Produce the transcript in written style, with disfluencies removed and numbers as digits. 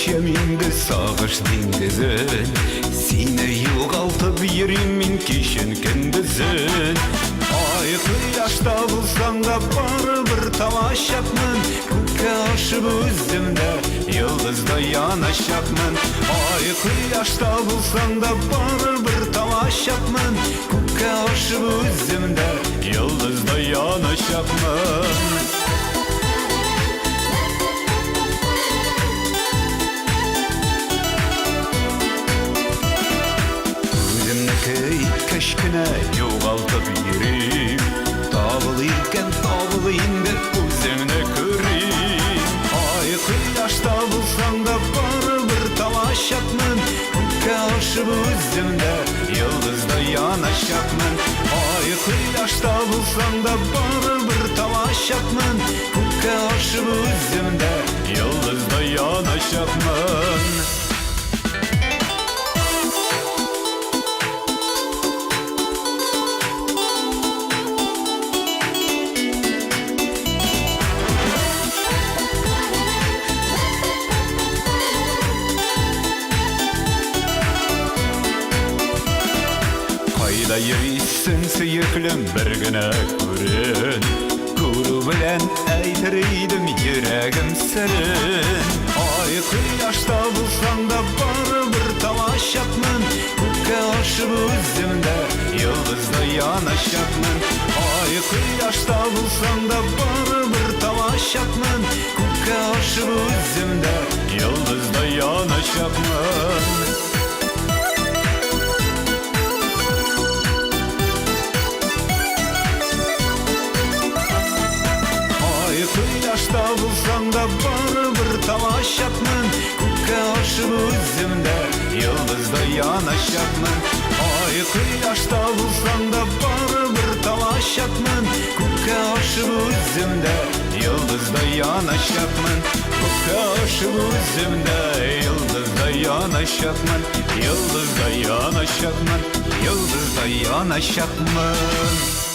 Keşeminde sağış dengizin Sine yo'g'altib yurimin kishin kendizin Ayıklı yaşta bulsan da baribir tavaşapman Ko'kka oshib o'zimda yıldızda yanaşapman Ayıklı yaşta bulsan da baribir tavaşapman Ko'kka oshib o'zimda yıldızda yanaşapman Keşkine yo'g'altib yurim Tobılıyken tobılıyında o'zimni ko'rim Ayıklı yaşta bulsan da baribir tavaşapman Ko'kka oshib o'zimda yıldızda yanaşapman Ayıklı yaşta bulsan da baribir tavaşapman Ko'kka oshib o'zimda yıldızda yanaşapman Qayda yürüysen suyuklim bir güne ko'rin Ko'ru bilen aytiriydim yuragim serin Ayıklı yaşta bulsan da baribir tavaşapman Ko'kka oshib o'zimda yıldızda yanaşapman Ayıklı yaşta bulsan da baribir tavaşapman Ko'kka oshib o'zimda yıldızda yanaşapman Yaşta bulsan da baribir tavaşapman Ko'kka oshib o'zimda yıldızda yanaşapman Ayıklı yaşta bulsan da baribir tavaşapman Ko'kka oshib o'zimda yıldızda yanaşapman Ko'kka oshib o'zimda yıldızda yanaşapman Yıldızda yanaşapman Yıldızda yanaşapman